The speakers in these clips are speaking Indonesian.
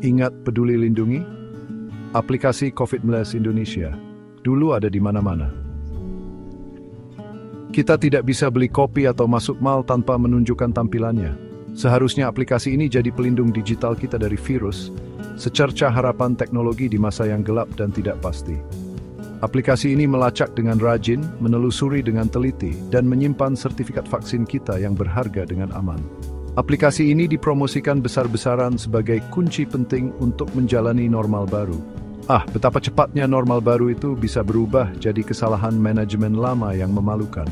Ingat Peduli Lindungi? Aplikasi COVID-19 Indonesia dulu ada di mana-mana. Kita tidak bisa beli kopi atau masuk mal tanpa menunjukkan tampilannya. Seharusnya aplikasi ini jadi pelindung digital kita dari virus, secerca harapan teknologi di masa yang gelap dan tidak pasti. Aplikasi ini melacak dengan rajin, menelusuri dengan teliti, dan menyimpan sertifikat vaksin kita yang berharga dengan aman. Aplikasi ini dipromosikan besar-besaran sebagai kunci penting untuk menjalani normal baru. Betapa cepatnya normal baru itu bisa berubah jadi kesalahan manajemen lama yang memalukan.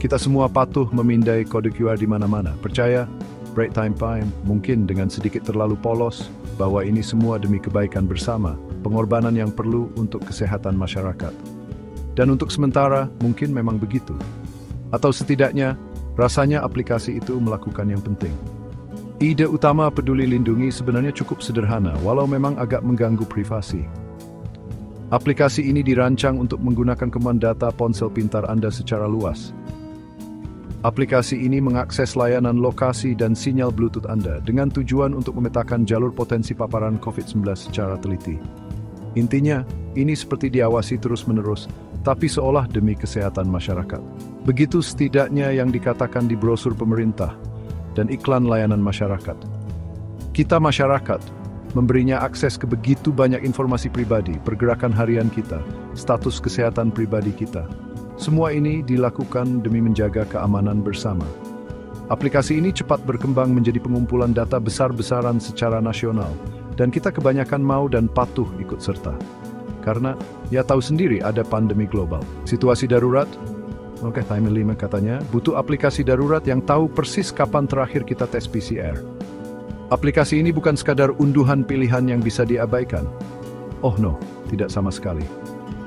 Kita semua patuh memindai kode QR di mana-mana. Percaya, break time mungkin dengan sedikit terlalu polos, bahwa ini semua demi kebaikan bersama, pengorbanan yang perlu untuk kesehatan masyarakat. Dan untuk sementara, mungkin memang begitu. Atau setidaknya, rasanya aplikasi itu melakukan yang penting. Ide utama Peduli Lindungi sebenarnya cukup sederhana, walau memang agak mengganggu privasi. Aplikasi ini dirancang untuk menggunakan kemampuan data ponsel pintar Anda secara luas. Aplikasi ini mengakses layanan lokasi dan sinyal Bluetooth Anda dengan tujuan untuk memetakan jalur potensi paparan COVID-19 secara teliti. Intinya, ini seperti diawasi terus-menerus, tapi seolah demi kesehatan masyarakat. Begitu setidaknya yang dikatakan di brosur pemerintah dan iklan layanan masyarakat. Kita masyarakat memberinya akses ke begitu banyak informasi pribadi, pergerakan harian kita, status kesehatan pribadi kita. Semua ini dilakukan demi menjaga keamanan bersama. Aplikasi ini cepat berkembang menjadi pengumpulan data besar-besaran secara nasional, dan kita kebanyakan mau dan patuh ikut serta. Karena, ya tahu sendiri ada pandemi global. Situasi darurat, time 5 katanya, butuh aplikasi darurat yang tahu persis kapan terakhir kita tes PCR. Aplikasi ini bukan sekadar unduhan pilihan yang bisa diabaikan. Tidak sama sekali.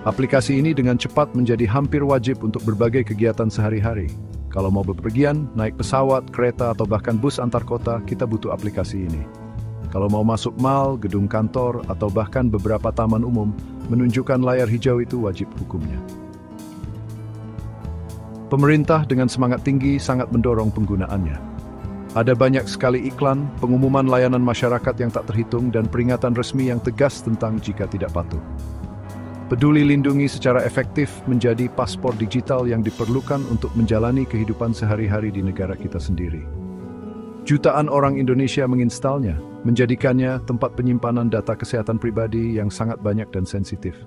Aplikasi ini dengan cepat menjadi hampir wajib untuk berbagai kegiatan sehari-hari. Kalau mau bepergian, naik pesawat, kereta, atau bahkan bus antar kota, kita butuh aplikasi ini. Kalau mau masuk mal, gedung kantor, atau bahkan beberapa taman umum, menunjukkan layar hijau itu wajib hukumnya. Pemerintah dengan semangat tinggi sangat mendorong penggunaannya. Ada banyak sekali iklan, pengumuman layanan masyarakat yang tak terhitung, dan peringatan resmi yang tegas tentang jika tidak patuh. Peduli Lindungi secara efektif menjadi paspor digital yang diperlukan untuk menjalani kehidupan sehari-hari di negara kita sendiri. Jutaan orang Indonesia menginstalnya, menjadikannya tempat penyimpanan data kesehatan pribadi yang sangat banyak dan sensitif.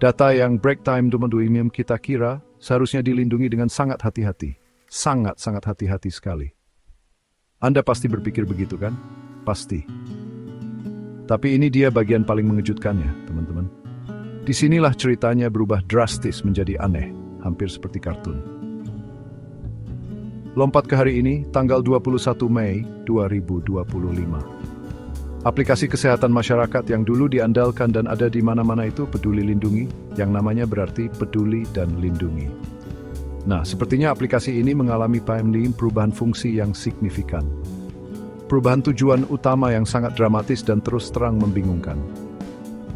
Data yang break time dunia kita kira seharusnya dilindungi dengan sangat hati-hati. Sangat-sangat hati-hati sekali. Anda pasti berpikir begitu kan? Pasti. Tapi ini dia bagian paling mengejutkannya, teman-teman. Disinilah ceritanya berubah drastis menjadi aneh, hampir seperti kartun. Lompat ke hari ini, tanggal 21 Mei 2025. Aplikasi kesehatan masyarakat yang dulu diandalkan dan ada di mana-mana itu Peduli Lindungi, yang namanya berarti peduli dan lindungi. Nah, sepertinya aplikasi ini mengalami perubahan fungsi yang signifikan. Perubahan tujuan utama yang sangat dramatis dan terus terang membingungkan.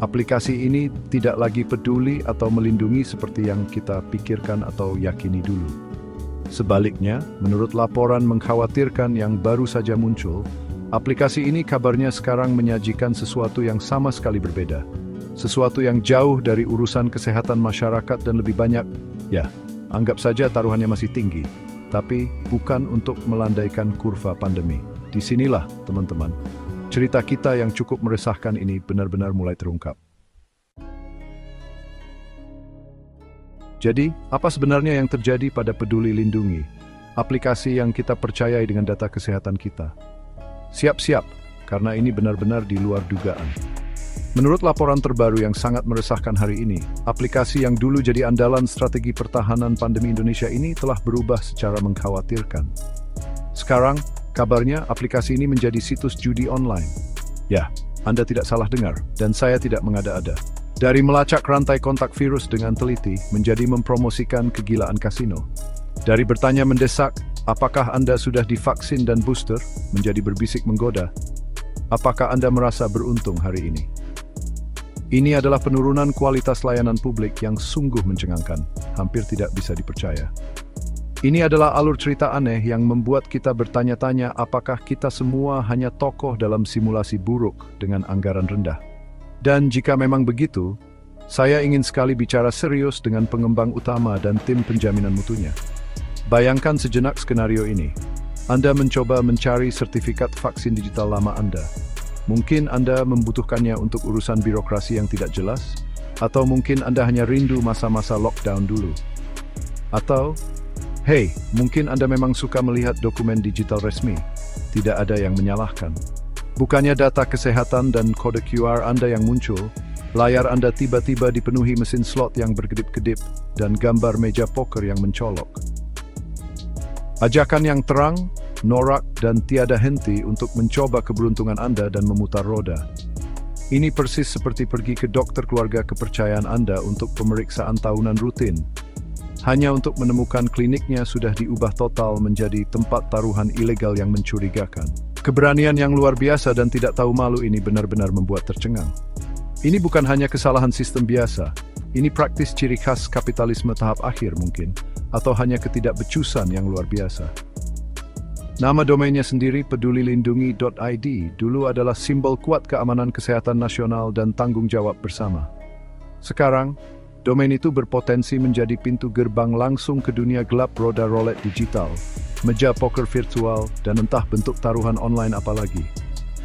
Aplikasi ini tidak lagi peduli atau melindungi seperti yang kita pikirkan atau yakini dulu. Sebaliknya, menurut laporan mengkhawatirkan yang baru saja muncul, aplikasi ini kabarnya sekarang menyajikan sesuatu yang sama sekali berbeda. Sesuatu yang jauh dari urusan kesehatan masyarakat dan lebih banyak, anggap saja taruhannya masih tinggi, tapi bukan untuk melandaikan kurva pandemi. Disinilah, teman-teman, cerita kita yang cukup meresahkan ini benar-benar mulai terungkap. Jadi, apa sebenarnya yang terjadi pada Peduli Lindungi, aplikasi yang kita percayai dengan data kesehatan kita? Siap-siap, karena ini benar-benar di luar dugaan. Menurut laporan terbaru yang sangat meresahkan hari ini, aplikasi yang dulu jadi andalan strategi pertahanan pandemi Indonesia ini telah berubah secara mengkhawatirkan. Sekarang, kabarnya aplikasi ini menjadi situs judi online. Ya, Anda tidak salah dengar, dan saya tidak mengada-ada. Dari melacak rantai kontak virus dengan teliti, menjadi mempromosikan kegilaan kasino. Dari bertanya mendesak, apakah Anda sudah divaksin dan booster, menjadi berbisik menggoda. Apakah Anda merasa beruntung hari ini? Ini adalah penurunan kualitas layanan publik yang sungguh mencengangkan, hampir tidak bisa dipercaya. Ini adalah alur cerita aneh yang membuat kita bertanya-tanya apakah kita semua hanya tokoh dalam simulasi buruk dengan anggaran rendah. Dan jika memang begitu, saya ingin sekali bicara serius dengan pengembang utama dan tim penjaminan mutunya. Bayangkan sejenak skenario ini. Anda mencoba mencari sertifikat vaksin digital lama Anda. Mungkin Anda membutuhkannya untuk urusan birokrasi yang tidak jelas, atau mungkin Anda hanya rindu masa-masa lockdown dulu. Atau, hey, mungkin Anda memang suka melihat dokumen digital resmi. Tidak ada yang menyalahkan. Bukannya data kesehatan dan kode QR Anda yang muncul, layar Anda tiba-tiba dipenuhi mesin slot yang berkedip-kedip dan gambar meja poker yang mencolok. Ajakan yang terang, norak, dan tiada henti untuk mencoba keberuntungan Anda dan memutar roda. Ini persis seperti pergi ke dokter keluarga kepercayaan Anda untuk pemeriksaan tahunan rutin. Hanya untuk menemukan kliniknya sudah diubah total menjadi tempat taruhan ilegal yang mencurigakan. Keberanian yang luar biasa dan tidak tahu malu ini benar-benar membuat tercengang. Ini bukan hanya kesalahan sistem biasa, ini praktis ciri khas kapitalisme tahap akhir mungkin, atau hanya ketidakbecusan yang luar biasa. Nama domainnya sendiri pedulilindungi.id dulu adalah simbol kuat keamanan kesehatan nasional dan tanggung jawab bersama. Sekarang, domain itu berpotensi menjadi pintu gerbang langsung ke dunia gelap roda roulette digital, meja poker virtual, dan entah bentuk taruhan online apalagi.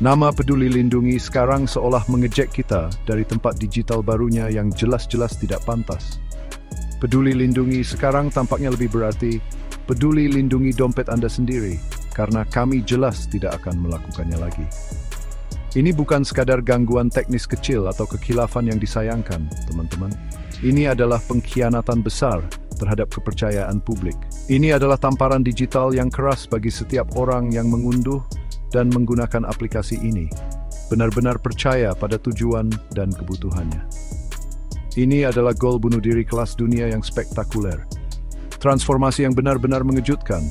Nama Peduli Lindungi sekarang seolah mengejek kita dari tempat digital barunya yang jelas-jelas tidak pantas. Peduli Lindungi sekarang tampaknya lebih berarti peduli lindungi dompet Anda sendiri, karena kami jelas tidak akan melakukannya lagi. Ini bukan sekadar gangguan teknis kecil atau kekhilafan yang disayangkan, teman-teman. Ini adalah pengkhianatan besar terhadap kepercayaan publik. Ini adalah tamparan digital yang keras bagi setiap orang yang mengunduh dan menggunakan aplikasi ini, benar-benar percaya pada tujuan dan kebutuhannya. Ini adalah gol bunuh diri kelas dunia yang spektakuler. Transformasi yang benar-benar mengejutkan,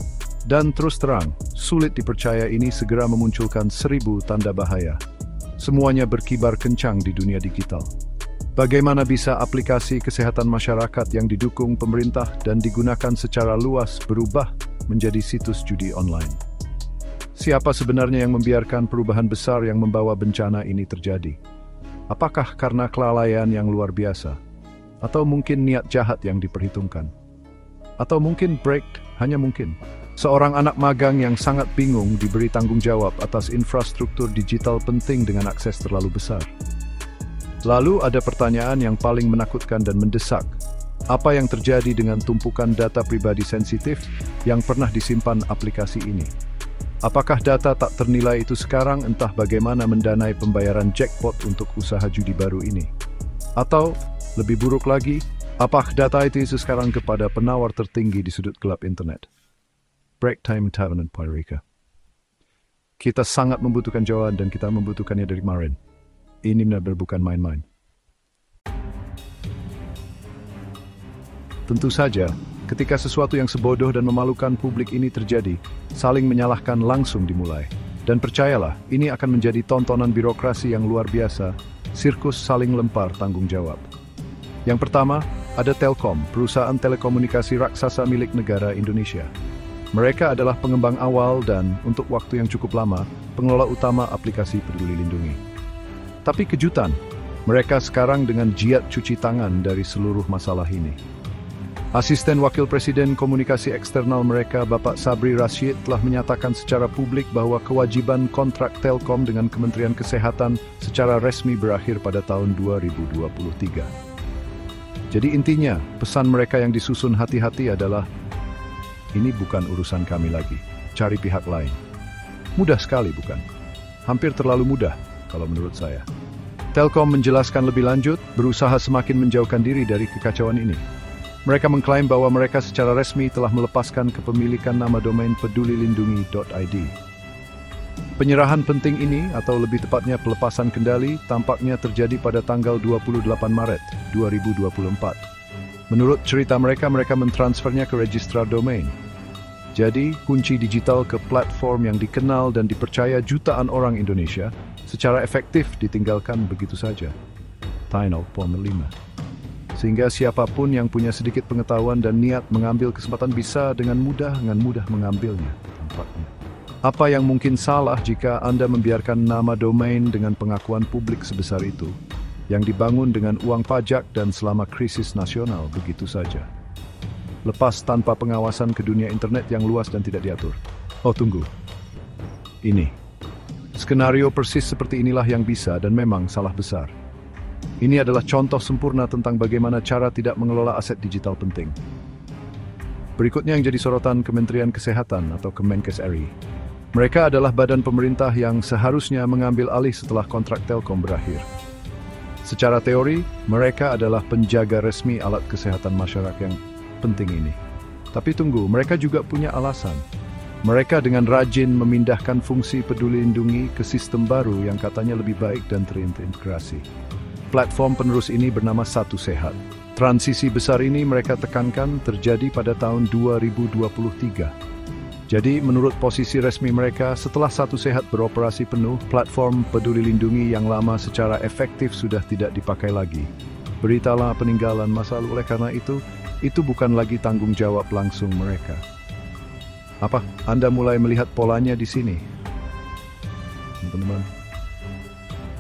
dan terus terang, sulit dipercaya ini segera memunculkan 1000 tanda bahaya. Semuanya berkibar kencang di dunia digital. Bagaimana bisa aplikasi kesehatan masyarakat yang didukung pemerintah dan digunakan secara luas berubah menjadi situs judi online? Siapa sebenarnya yang membiarkan perubahan besar yang membawa bencana ini terjadi? Apakah karena kelalaian yang luar biasa? Atau mungkin niat jahat yang diperhitungkan? Atau mungkin hanya mungkin, seorang anak magang yang sangat bingung diberi tanggung jawab atas infrastruktur digital penting dengan akses terlalu besar? Lalu ada pertanyaan yang paling menakutkan dan mendesak. Apa yang terjadi dengan tumpukan data pribadi sensitif yang pernah disimpan aplikasi ini? Apakah data tak ternilai itu sekarang entah bagaimana mendanai pembayaran jackpot untuk usaha judi baru ini? Atau, lebih buruk lagi, apakah data itu sekarang kepada penawar tertinggi di sudut gelap internet? Break time Tavern Puerto Rico. Kita sangat membutuhkan jawaban dan kita membutuhkannya dari kemarin. Ini benar-benar bukan main-main. Tentu saja, ketika sesuatu yang sebodoh dan memalukan publik ini terjadi, saling menyalahkan langsung dimulai. Dan percayalah, ini akan menjadi tontonan birokrasi yang luar biasa, sirkus saling lempar tanggung jawab. Yang pertama, ada Telkom, perusahaan telekomunikasi raksasa milik negara Indonesia. Mereka adalah pengembang awal dan, untuk waktu yang cukup lama, pengelola utama aplikasi Peduli Lindungi. Tapi kejutan, mereka sekarang dengan giat cuci tangan dari seluruh masalah ini. Asisten Wakil Presiden Komunikasi Eksternal mereka, Bapak Sabri Rashid, telah menyatakan secara publik bahwa kewajiban kontrak Telkom dengan Kementerian Kesehatan secara resmi berakhir pada tahun 2023. Jadi intinya, pesan mereka yang disusun hati-hati adalah, ini bukan urusan kami lagi, cari pihak lain. Mudah sekali bukan? Hampir terlalu mudah, kalau menurut saya. Telkom menjelaskan lebih lanjut, berusaha semakin menjauhkan diri dari kekacauan ini. Mereka mengklaim bahwa mereka secara resmi telah melepaskan kepemilikan nama domain pedulilindungi.id. Penyerahan penting ini, atau lebih tepatnya pelepasan kendali, tampaknya terjadi pada tanggal 28 Maret 2024. Menurut cerita mereka mentransfernya ke registrar domain. Jadi, kunci digital ke platform yang dikenal dan dipercaya jutaan orang Indonesia secara efektif ditinggalkan begitu saja. Final Formula 5. sehingga siapapun yang punya sedikit pengetahuan dan niat mengambil kesempatan bisa dengan mudah mengambilnya. Tampaknya. Apa yang mungkin salah jika Anda membiarkan nama domain dengan pengakuan publik sebesar itu, yang dibangun dengan uang pajak dan selama krisis nasional begitu saja? Lepas tanpa pengawasan ke dunia internet yang luas dan tidak diatur. Oh tunggu. Ini. Skenario persis seperti inilah yang bisa dan memang salah besar. Ini adalah contoh sempurna tentang bagaimana cara tidak mengelola aset digital penting. Berikutnya yang jadi sorotan Kementerian Kesehatan atau Kemenkes RI. Mereka adalah badan pemerintah yang seharusnya mengambil alih setelah kontrak Telkom berakhir. Secara teori, mereka adalah penjaga resmi alat kesehatan masyarakat yang penting ini. Tapi tunggu, mereka juga punya alasan. Mereka dengan rajin memindahkan fungsi Peduli Lindungi ke sistem baru yang katanya lebih baik dan terintegrasi. Platform penerus ini bernama Satu Sehat. Transisi besar ini mereka tekankan terjadi pada tahun 2023. Jadi menurut posisi resmi mereka, setelah Satu Sehat beroperasi penuh, platform Peduli Lindungi yang lama secara efektif sudah tidak dipakai lagi. Beritalah peninggalan masa lalu. Oleh karena itu bukan lagi tanggung jawab langsung mereka. Apa? Anda mulai melihat polanya di sini? Teman-teman.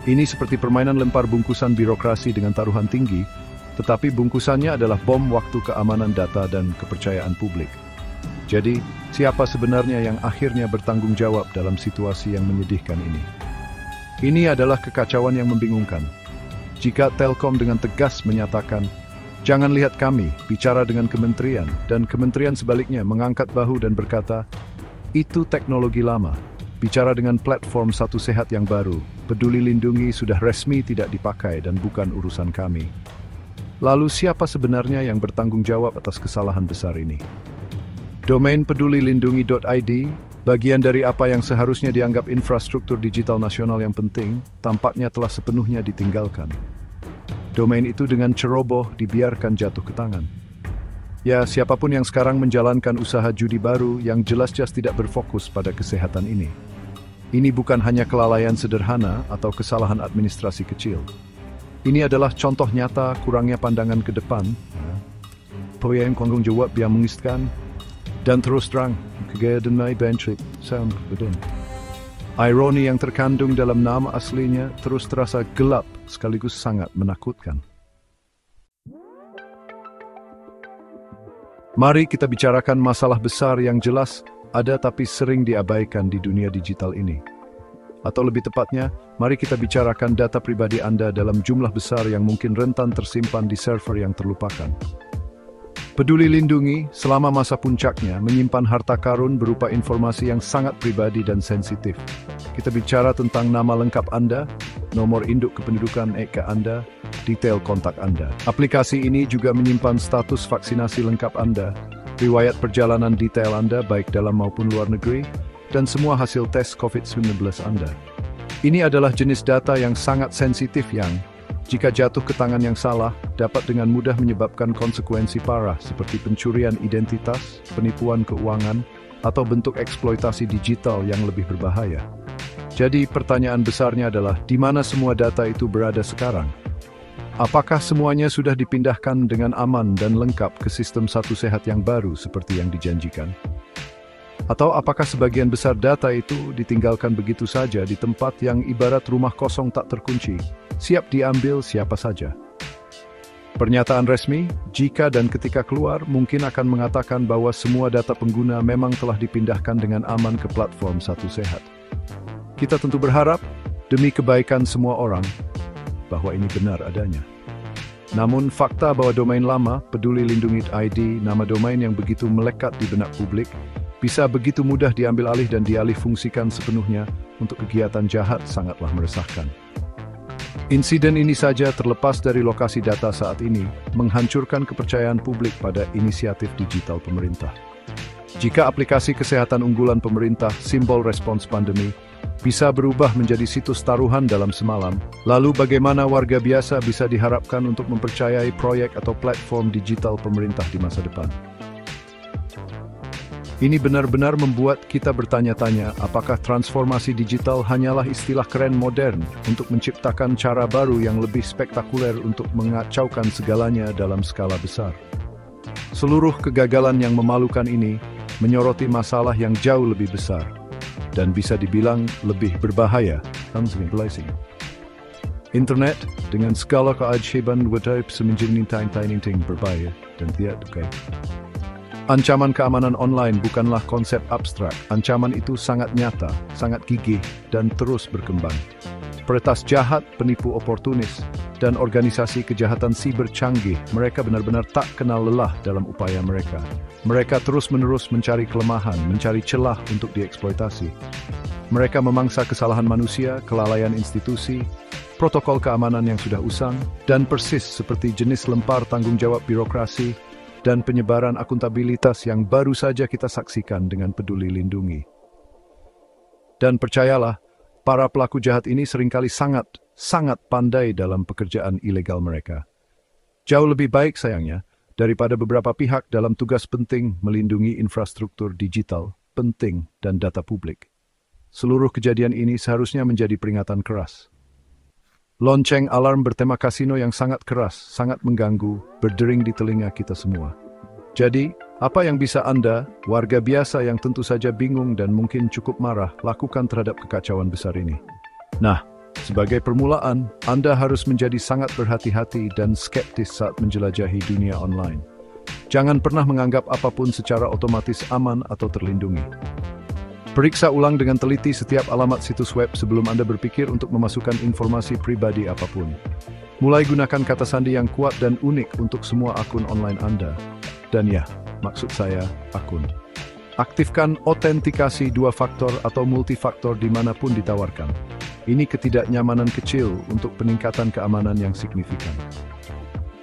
Ini seperti permainan lempar bungkusan birokrasi dengan taruhan tinggi, tetapi bungkusannya adalah bom waktu keamanan data dan kepercayaan publik. Jadi, siapa sebenarnya yang akhirnya bertanggung jawab dalam situasi yang menyedihkan ini? Ini adalah kekacauan yang membingungkan. Jika Telkom dengan tegas menyatakan, "Jangan lihat kami, bicara dengan kementerian," dan kementerian sebaliknya mengangkat bahu dan berkata, "Itu teknologi lama. Bicara dengan platform Satu Sehat yang baru, Peduli Lindungi sudah resmi tidak dipakai dan bukan urusan kami." Lalu siapa sebenarnya yang bertanggung jawab atas kesalahan besar ini? Domain pedulilindungi.id, bagian dari apa yang seharusnya dianggap infrastruktur digital nasional yang penting, tampaknya telah sepenuhnya ditinggalkan. Domain itu dengan ceroboh dibiarkan jatuh ke tangan. Ya, siapapun yang sekarang menjalankan usaha judi baru yang jelas-jelas tidak berfokus pada kesehatan ini. Ini bukan hanya kelalaian sederhana atau kesalahan administrasi kecil. Ini adalah contoh nyata kurangnya pandangan ke depan. Yang tanggung jawab yang mengisahkan dan terus terang kegagalan my benchik sound within. Ironi yang terkandung dalam nama aslinya terus terasa gelap sekaligus sangat menakutkan. Mari kita bicarakan masalah besar yang jelas ada tapi sering diabaikan di dunia digital ini. Atau lebih tepatnya, mari kita bicarakan data pribadi Anda dalam jumlah besar yang mungkin rentan tersimpan di server yang terlupakan. Peduli Lindungi selama masa puncaknya menyimpan harta karun berupa informasi yang sangat pribadi dan sensitif. Kita bicara tentang nama lengkap Anda, nomor induk kependudukan EK Anda, detail kontak Anda. Aplikasi ini juga menyimpan status vaksinasi lengkap Anda, riwayat perjalanan detail Anda baik dalam maupun luar negeri, dan semua hasil tes COVID-19 Anda. Ini adalah jenis data yang sangat sensitif yang, jika jatuh ke tangan yang salah, dapat dengan mudah menyebabkan konsekuensi parah seperti pencurian identitas, penipuan keuangan, atau bentuk eksploitasi digital yang lebih berbahaya. Jadi pertanyaan besarnya adalah, di mana semua data itu berada sekarang? Apakah semuanya sudah dipindahkan dengan aman dan lengkap ke sistem Satu Sehat yang baru seperti yang dijanjikan? Atau apakah sebagian besar data itu ditinggalkan begitu saja di tempat yang ibarat rumah kosong tak terkunci, siap diambil siapa saja? Pernyataan resmi, jika dan ketika keluar, mungkin akan mengatakan bahwa semua data pengguna memang telah dipindahkan dengan aman ke platform Satu Sehat. Kita tentu berharap, demi kebaikan semua orang, bahwa ini benar adanya. Namun fakta bahwa domain lama, pedulilindungi.id, nama domain yang begitu melekat di benak publik, bisa begitu mudah diambil alih dan dialih fungsikan sepenuhnya untuk kegiatan jahat sangatlah meresahkan. Insiden ini saja terlepas dari lokasi data saat ini, menghancurkan kepercayaan publik pada inisiatif digital pemerintah. Jika aplikasi kesehatan unggulan pemerintah, simbol respons pandemi, bisa berubah menjadi situs taruhan dalam semalam, lalu bagaimana warga biasa bisa diharapkan untuk mempercayai proyek atau platform digital pemerintah di masa depan? Ini benar-benar membuat kita bertanya-tanya apakah transformasi digital hanyalah istilah keren modern untuk menciptakan cara baru yang lebih spektakuler untuk mengacaukan segalanya dalam skala besar. Seluruh kegagalan yang memalukan ini menyoroti masalah yang jauh lebih besar dan bisa dibilang lebih berbahaya. Internet dengan segala keajaiban wajib semenjadi ting berbahaya dan tidak oke. Ancaman keamanan online bukanlah konsep abstrak. Ancaman itu sangat nyata, sangat gigih, dan terus berkembang. Peretas jahat, penipu oportunis, dan organisasi kejahatan siber canggih, mereka benar-benar tak kenal lelah dalam upaya mereka. Mereka terus-menerus mencari kelemahan, mencari celah untuk dieksploitasi. Mereka memangsa kesalahan manusia, kelalaian institusi, protokol keamanan yang sudah usang, dan persis seperti jenis lempar tanggung jawab birokrasi dan penyebaran akuntabilitas yang baru saja kita saksikan dengan Peduli Lindungi. Dan percayalah, para pelaku jahat ini seringkali sangat pandai dalam pekerjaan ilegal mereka. Jauh lebih baik sayangnya, daripada beberapa pihak dalam tugas penting melindungi infrastruktur digital, penting, dan data publik. Seluruh kejadian ini seharusnya menjadi peringatan keras. Lonceng alarm bertema kasino yang sangat keras, sangat mengganggu, berdering di telinga kita semua. Jadi, apa yang bisa Anda, warga biasa yang tentu saja bingung dan mungkin cukup marah, lakukan terhadap kekacauan besar ini? Nah, sebagai permulaan, Anda harus menjadi sangat berhati-hati dan skeptis saat menjelajahi dunia online. Jangan pernah menganggap apapun secara otomatis aman atau terlindungi. Periksa ulang dengan teliti setiap alamat situs web sebelum Anda berpikir untuk memasukkan informasi pribadi apapun. Mulai gunakan kata sandi yang kuat dan unik untuk semua akun online Anda. Dan ya, maksud saya akun. Aktifkan autentikasi 2 faktor atau multifaktor dimanapun ditawarkan. Ini ketidaknyamanan kecil untuk peningkatan keamanan yang signifikan.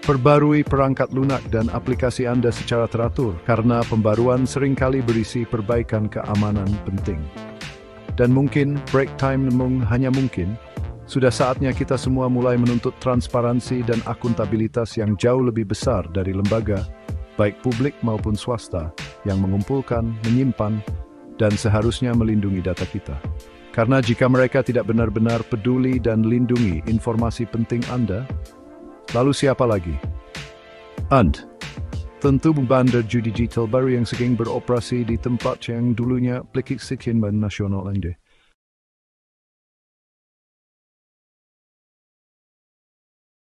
Perbarui perangkat lunak dan aplikasi Anda secara teratur, karena pembaruan seringkali berisi perbaikan keamanan penting. Dan mungkin, break time hanya mungkin, sudah saatnya kita semua mulai menuntut transparansi dan akuntabilitas yang jauh lebih besar dari lembaga, baik publik maupun swasta, yang mengumpulkan, menyimpan, dan seharusnya melindungi data kita. Karena jika mereka tidak benar-benar peduli dan lindungi informasi penting Anda, lalu siapa lagi? Tentu bandar judi digital baru yang sedang beroperasi di tempat yang dulunya aplikasi nasional Anda.